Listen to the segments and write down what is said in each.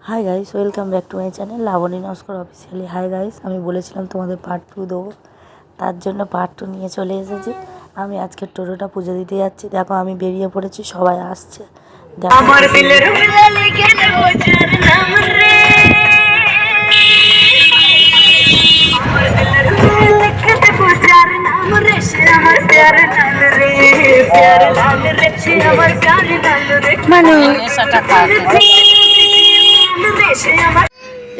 High guys, welcome back to my channel Laboni Naskar officially. Hi guys, আমি বলেছিলাম তোমাদের part 2 দেবো, তার জন্য পার্ট 2 নিয়ে চলে এসেছি। আমি আজকে টোটোটা পুজো দিতে যাচ্ছি। দেখো আমি বেরিয়ে পড়েছি, সবাই আসছে। দেখো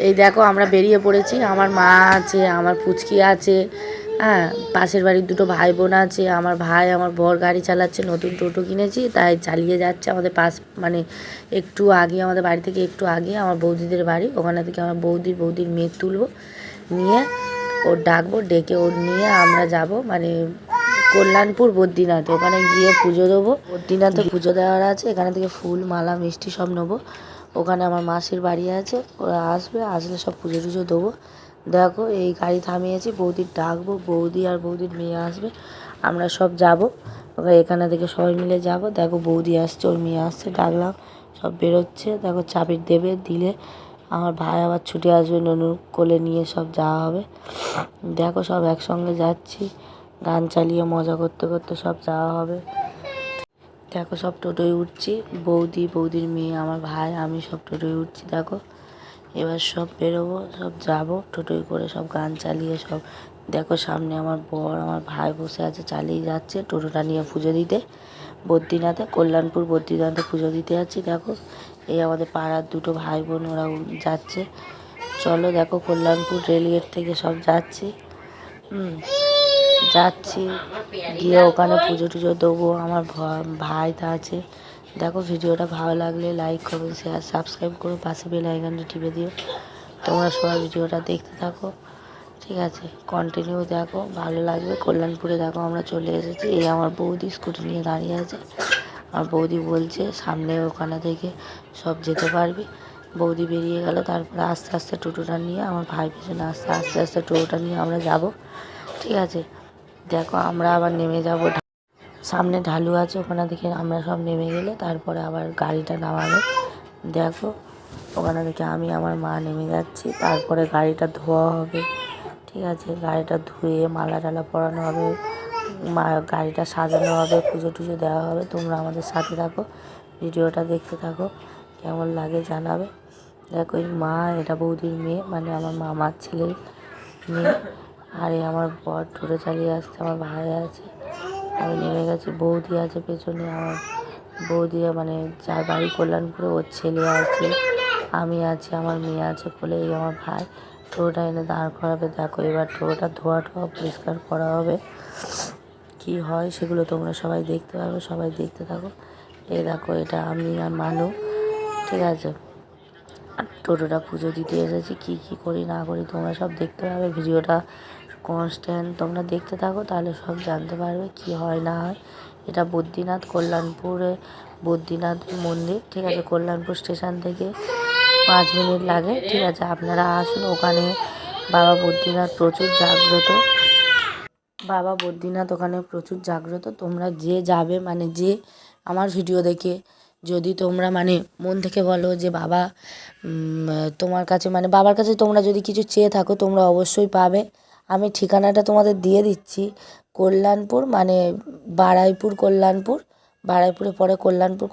এই দেখো আমরা বেরিয়ে পড়েছি। আমার মা আছে, আমার পুচকি আছে, হ্যাঁ, পাশের বাড়ির দুটো ভাই বোন আছে। আমার ভাই, আমার বর গাড়ি চালাচ্ছে, নতুন টোটো কিনেছি তাই চালিয়ে যাচ্ছে। আমাদের পাশ মানে একটু আগে, আমাদের বাড়ি থেকে একটু আগে আমার বৌদিদের বাড়ি, ওখানে থেকে আমার বৌদির মেয়ে তুলবো, নিয়ে ওর ডাকবো, ডেকে ওর নিয়ে আমরা যাব মানে কল্যাণপুর বদ্রীনাথ। ওখানে গিয়ে পুজো দেবো। বদ্রীনাথে পুজো দেওয়ার আছে, এখানে থেকে ফুল মালা মিষ্টি সব নেবো। ওখানে আমার মাসির বাড়ি আছে, ওরা আসবে, আসলে সব পুজো টুজো দেবো। দেখো এই গাড়ি থামিয়েছি, বৌদির ডাকবো, বৌদি আর বৌদির মেয়ে আসবে, আমরা সব যাব। ওখানে এখানে থেকে সবাই মিলে যাব। দেখো বৌদি আসছে, ওর মেয়ে আসছে, ডাকলাম, সব বেরোচ্ছে। দেখো চাবি দেবে, দিলে আমার ভাই আবার ছুটে আসবে, ননুর কোলে নিয়ে সব যাওয়া হবে। দেখো সব একসঙ্গে যাচ্ছি, গান চালিয়ে মজা করতে করতে সব যাওয়া হবে। দেখো সব টোটোয় উঠছি, বৌদির মেয়ে, আমার ভাই, আমি সব টোটোয় উঠছি। দেখো এবার সব বেরোবো, সব যাব টোটোয় করে, সব গান চালিয়ে সব। দেখো সামনে আমার বর, আমার ভাই বসে আছে, চালিয়ে যাচ্ছে টোটোটা নিয়ে পুজো দিতে বদ্রীনাথে, কল্যাণপুর বদ্রীনাথে পুজো দিতে যাচ্ছি। দেখো এই আমাদের পাড়ার দুটো ভাই বোন, ওরা যাচ্ছে। চলো দেখো কল্যাণপুর রেলগেট থেকে সব যাচ্ছি, যাচ্ছি, গিয়ে ওখানে পুজো টুজো দেবো। আমার ভাই তা আছে। দেখো ভিডিওটা ভালো লাগলে লাইক, কমেন্ট, শেয়ার, সাবস্ক্রাইব করো, পাশে বেল আইকনটা টিপে দিও। তোমরা সবাই ভিডিওটা দেখতে থাকো, ঠিক আছে, কন্টিনিউ দেখো, ভালো লাগবে। কল্যাণপুরে দেখো আমরা চলে এসেছি। এই আমার বৌদি স্কুটি নিয়ে দাঁড়িয়ে আছে। আমার বৌদি বলছে সামনে ওখানে থেকে সব যেতে পারবি। বৌদি বেরিয়ে গেল, তারপরে আস্তে আস্তে টোটোটা নিয়ে, আমার ভাই পেছনে আস্তে আস্তে টোটোটা নিয়ে আমরা যাব, ঠিক আছে। দেখো আমরা আবার নেমে যাব, সামনে ঢালু আছে, ওখানে থেকে আমরা সব নেমে গেলে তারপরে আবার গাড়িটা নামাবে। দেখো ওখানে থেকে আমি, আমার মা নেমে যাচ্ছি, তারপরে গাড়িটা ধোয়া হবে, ঠিক আছে। গাড়িটা ধুয়ে মালা টালা পরানো হবে, গাড়িটা সাজানো হবে, পুজো টুজো দেওয়া হবে। তোমরা আমাদের সাথে থাকো, ভিডিওটা দেখতে থাকো, কেমন লাগে জানাবে। দেখো এই মা, এটা বৌদির মেয়ে, মানে আমার মামার ছেলের মেয়ে। আর এই আমার বর টোটো চালিয়ে আসছে, আমার ভাই আছে, আমি নেমে গেছি, বৌদি আছে পেছনে। আমার বৌদি মানে যার বাড়ি কল্যাণপুরে, ওর ছেলে আছে, আমি আছি, আমার মেয়ে আছে কোলে। এই আমার ভাই টোটোটা এনে দাঁড় করাবে। দেখো এবার টোটোটা ধোয়া পরিষ্কার করা হবে, কি হয় সেগুলো তোমরা সবাই দেখতে পাবে, সবাই দেখতে থাকো। এই দেখো এটা আমি আর মানু, ঠিক আছে। টোটোটা পুজো দিতে এসেছি, কি কি করি না করি তোমরা সব দেখতে পাবে। ভিডিওটা কনস্ট্যান্ট তোমরা দেখতে থাকো, তাহলে সব জানতে পারবে কি হয় না হয়। এটা বদ্রীনাথ, কল্যাণপুরে বদ্রীনাথ মন্দির, ঠিক আছে। কল্যাণপুর স্টেশন থেকে 5 মিনিট লাগে, ঠিক আছে। আপনারা আসুন, ওখানে বাবা বদ্রীনাথ প্রচুর জাগ্রত, বাবা বদ্রীনাথ ওখানে প্রচুর জাগ্রত। তোমরা যে যাবে, মানে যে আমার ভিডিও দেখে যদি তোমরা মানে মন থেকে বলো যে বাবা তোমার কাছে, মানে বাবার কাছে তোমরা যদি কিছু চেয়ে থাকো, তোমরা অবশ্যই পাবে। আমি ঠিকানাটা তোমাদের দিয়ে দিচ্ছি। কল্যাণপুর মানে বারুইপুর, বারুইপুরে পরে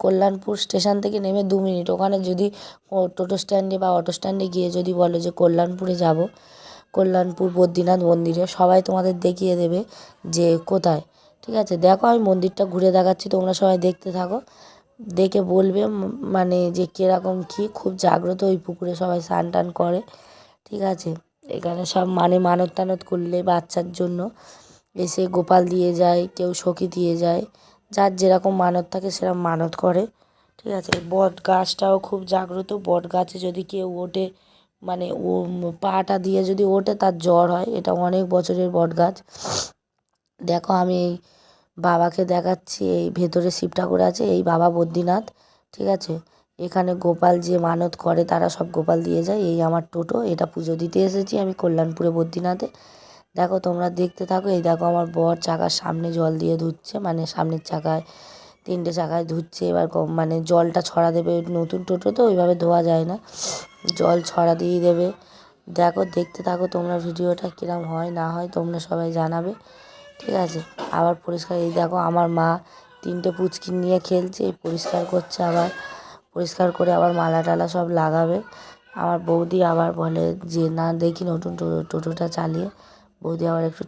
কল্যাণপুর স্টেশন থেকে নেমে 2 মিনিট, ওখানে যদি টোটো স্ট্যান্ডে বা অটো স্ট্যান্ডে গিয়ে যদি বলো যে কল্যাণপুরে যাব, কল্যাণপুর বদ্রীনাথ মন্দিরে, সবাই তোমাদের দেখিয়ে দেবে যে কোথায়, ঠিক আছে। দেখো আমি মন্দিরটা ঘুরে দেখাচ্ছি, তোমরা সবাই দেখতে থাকো, দেখে বলবে মানে যে কীরকম কী। খুব জাগ্রত, ওই পুকুরে সবাই স্নান টান করে, ঠিক আছে। এখানে সব মানে মানত টানত করলে বাচ্চার জন্য এসে গোপাল দিয়ে যায়, কেউ সখী দিয়ে যায়, যার যেরকম মানত থাকে সেরকম মানত করে, ঠিক আছে। বট গাছটাও খুব জাগ্রত, বট গাছে যদি কেউ ওঠে, মানে ও পাটা দিয়ে যদি ওঠে তার জ্বর হয়, এটা অনেক বছরের বট গাছ। দেখো আমি এই বাবাকে দেখাচ্ছি, এই ভেতরে শিব ঠাকুর আছে, এই বাবা বদ্রীনাথ, ঠিক আছে। এখানে গোপাল যে মানত করে তারা সব গোপাল দিয়ে যায়। এই আমার টোটো, এটা পুজো দিতে এসেছি আমি কল্যাণপুরে বদ্রীনাথে। দেখো তোমরা দেখতে থাকো। এই দেখো আমার বর চাকার সামনে জল দিয়ে ধুচ্ছে, মানে সামনের চাকায় তিনটে চাকায় ধুচ্ছে। এবার মানে জলটা ছড়া দেবে, নতুন টোটো তো ওইভাবে ধোয়া যায় না, জল ছড়া দিয়ে দেবে। দেখো, দেখতে থাকো তোমরা ভিডিওটা কীরকম হয় না হয় তোমরা সবাই জানাবে, ঠিক আছে। আবার পরিষ্কার, এই দেখো আমার মা তিনটে পুচকি নিয়ে খেলছে, পরিষ্কার করছে, আবার পরিষ্কার করে আবার মালা টালা সব লাগাবে। আমার বৌদি আবার বলে যে না দেখি নতুন টোটোটা চালিয়ে, বৌদি আবার একটু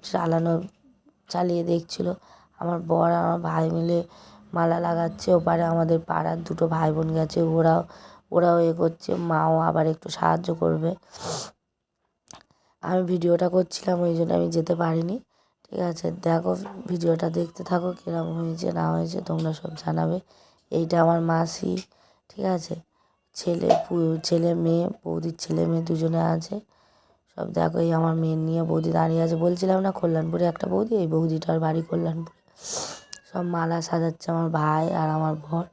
চালিয়ে দেখছিল। আমার বর আর আমার ভাই মিলে মালা লাগাচ্ছে। ওপারে আমাদের পাড়ার দুটো ভাই বোন গেছে, ওরাও করছে, মাও আবার একটু সাহায্য করবে। আমি ভিডিওটা করছিলাম ওই জন্য আমি যেতে পারিনি, ঠিক আছে। দেখো ভিডিওটা দেখতে থাকো, কীরকম হয়েছে না হয়েছে তোমরা সব জানাবে। এইটা আমার মাসি, ঠিক আছে, ছেলে মেয়ে, বৌদির ছেলে মেয়ে দুজনে আছে সব। দেখো এই আমার মেয়ে নিয়ে বৌদি দাঁড়িয়ে আছে, বলছিলাম না কল্যাণপুরে একটা বৌদি, এই বৌদিটার বাড়ি কল্যাণপুরে। সব মালা সাজাচ্ছে আমার ভাই আর আমার বর,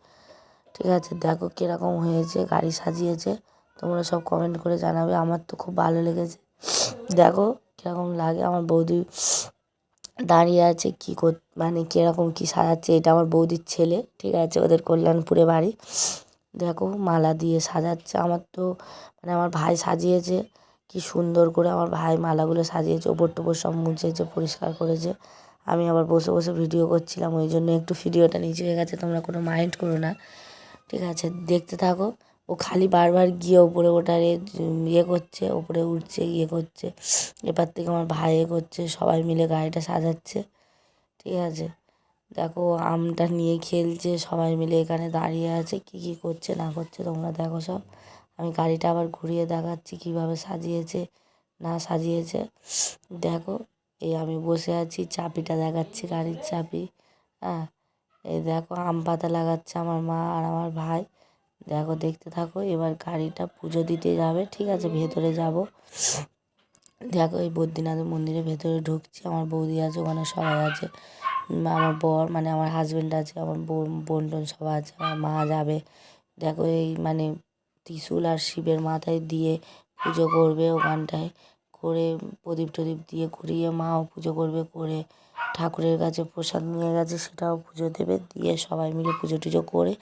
ঠিক আছে। দেখো কীরকম হয়েছে, গাড়ি সাজিয়েছে, তোমরা সব কমেন্ট করে জানাবে। আমার তো খুব ভালো লেগেছে, দেখো কীরকম লাগে। আমার বৌদি দাঁড়িয়ে আছে মানে কীরকম কী সাজাচ্ছে। এটা আমার বৌদির ছেলে, ঠিক আছে, ওদের কল্যাণপুরে বাড়ি। দেখো মালা দিয়ে সাজাচ্ছে। আমার তো মানে আমার ভাই সাজিয়েছে কি সুন্দর করে, আমার ভাই মালাগুলো সাজিয়েছে, ওপর টোপর সব মুছেছে, পরিষ্কার করেছে। আমি আবার বসে বসে ভিডিও করছিলাম, ওই জন্য একটু ভিডিওটা নিচে হয়ে গেছে, তোমরা কোনো মাইন্ড করো না, ঠিক আছে। দেখতে থাকো। ও খালি বারবার গিয়ে ওপরে ওঠারে করছে, ওপরে উঠছে, করছে। এবার থেকে আমার ভাই করছে, সবাই মিলে গাড়িটা সাজাচ্ছে, ঠিক আছে। দেখো আমটা নিয়ে খেলছে, সবাই মিলে এখানে দাঁড়িয়ে আছে, কি করছে না করছে তোমরা দেখো সব। আমি গাড়িটা আবার ঘুরিয়ে দেখাচ্ছি কীভাবে সাজিয়েছে না সাজিয়েছে। দেখো এই আমি বসে আছি, চাবিটা দেখাচ্ছি, গাড়ির চাবি। হ্যাঁ, এই দেখো আম পাতা লাগাচ্ছে আমার মা আর আমার ভাই। দেখো দেখতে থাকো। এবার গাড়িটা পুজো দিতে যাবে, ঠিক আছে, ভেতরে যাব। দেখো এই বদ্রীনাথের মন্দিরের ভেতরে ঢুকছি, আমার বৌদি আছে, ওখানে সবাই আছে, আমার বর মানে আমার হাজব্যান্ড আছে, আমার বোন টোন সবাই আছে, আমার মা যাবে। দেখো এই মানে ত্রিশূল আর শিবের মাথায় দিয়ে পুজো করবে ওখানটায়, করে প্রদীপ টদীপ দিয়ে ঘুরিয়ে মাও পুজো করবে, করে ঠাকুরের কাছে প্রসাদ নিয়ে গেছে সেটাও পুজো দেবে, দিয়ে সবাই মিলে পুজো টুজো করে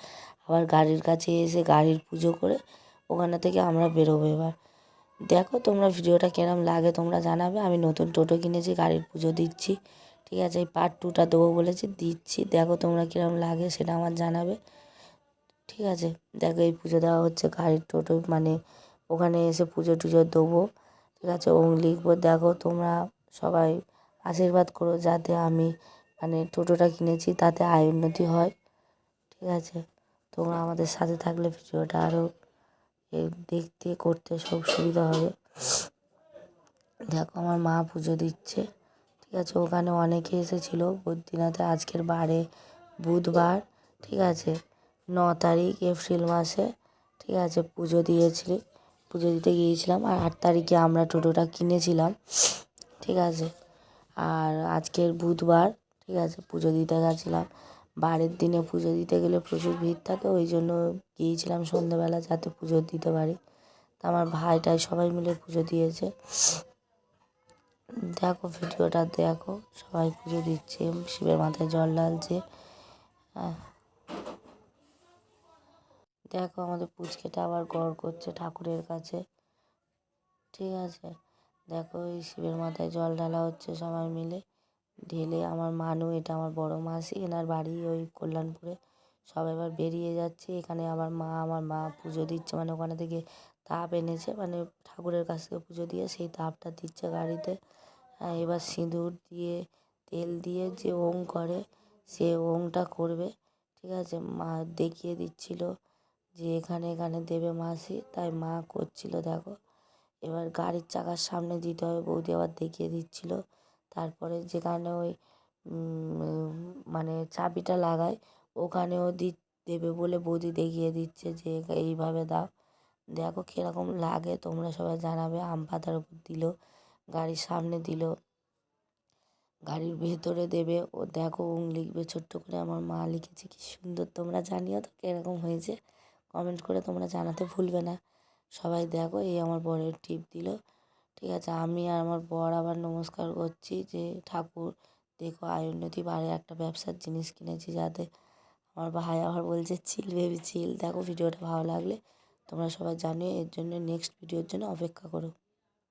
আবার গাড়ির কাছে এসে গাড়ির পুজো করে ওখানে থেকে আমরা বেরোবো এবার। দেখো তোমরা ভিডিওটা কিরম লাগে তোমরা জানাবে। আমি নতুন টোটো কিনেছি, গাড়ির পুজো দিচ্ছি, ঠিক আছে। এই পার্ট 2টা দেবো বলেছি, দিচ্ছি। দেখো তোমরা কিরম লাগে সেটা আমার জানাবে, ঠিক আছে। দেখো এই পুজো দেওয়া হচ্ছে গাড়ির টোটো, মানে ওখানে এসে পুজো টুজো দেবো, ঠিক আছে, ওং লিখবো। দেখো তোমরা সবাই আশীর্বাদ করো যাতে আমি মানে টোটোটা কিনেছি তাতে আয় উন্নতি হয়, ঠিক আছে। তোমরা আমাদের সাথে থাকলে ভিডিওটা আরও দেখতে করতে সব সুবিধা হবে। দেখো আমার মা পুজো দিচ্ছে, ঠিক আছে। ওখানে অনেকে এসেছিলো বদ্রীনাথে, আজকের বারে বুধবার, ঠিক আছে, 9 তারিখ এপ্রিল মাসে, ঠিক আছে, পুজো দিতে গিয়েছিলাম। আর 8 তারিখে আমরা টোটোটা কিনেছিলাম, ঠিক আছে। আর আজকের বুধবার, ঠিক আছে, পুজো দিতে গেছিলাম। বারের দিনে পুজো দিতে গেলে প্রচুর ভিড় থাকে, ওই জন্য গিয়েছিলাম সন্ধ্যেবেলা যাতে পুজো দিতে পারি। তা আমার ভাইটাই সবাই মিলে পুজো দিয়েছে। দেখো ভিডিওটা দেখো, সবাই পুজো দিচ্ছে, শিবের মাথায় জল ঢালছে। দেখো আমাদের পুচকেটা আবার গড় করছে ঠাকুরের কাছে, ঠিক আছে। দেখো এই শিবের মাথায় জল ঢালা হচ্ছে সবাই মিলে, ঢেলে আমার মানু, এটা আমার বড় মাসি, এনার বাড়ি ওই কল্যাণপুরে। সবাই এবার বেরিয়ে যাচ্ছে, এখানে আমার মা পুজো দিচ্ছে, মানে ওখানে থেকে তাপ এনেছে, মানে ঠাকুরের কাছ থেকে পুজো দিয়ে সেই তাপটা দিচ্ছে গাড়িতে। এবার সিঁদুর দিয়ে তেল দিয়ে যে ওং করে সে ওংটা করবে, ঠিক আছে। মা দেখিয়ে দিচ্ছিল যে এখানে এখানে দেবে মাসি, তাই মা করছিল। দেখো এবার গাড়ির চাকার সামনে দিতে হবে, বৌদি আবার দেখিয়ে দিচ্ছিল। তারপরে যেখানে ওই মানে চাবিটা লাগায় ওখানেও দেবে বলে বৌদি দেখিয়ে দিচ্ছে যে এইভাবে দাও। দেখো কীরকম লাগে তোমরা সবাই জানাবে। আম পাতার উপর দিল, গাড়ির সামনে দিল, গাড়ির ভেতরে দেবে। ও দেখো ওং লিখবে ছোট্ট করে, আমার মা লিখেছে, কি সুন্দর। তোমরা জানিও তো কীরকম হয়েছে, কমেন্ট করে তোমরা জানাতে ভুলবে না সবাই। দেখো এই আমার বরের টিপ দিল, ঠিক আছে। আমি আর আমার বর আবার নমস্কার করছি যে ঠাকুর দেখো আয় উন্নতি বাড়ে, একটা ব্যবসার জিনিস কিনেছি যাতে আমার ভাই আবার বলছে চিল বেবি চিল। দেখো ভিডিওটা ভালো লাগলে তোমরা সবাই জানিও, এর জন্য নেক্সট ভিডিওর জন্য অপেক্ষা করো।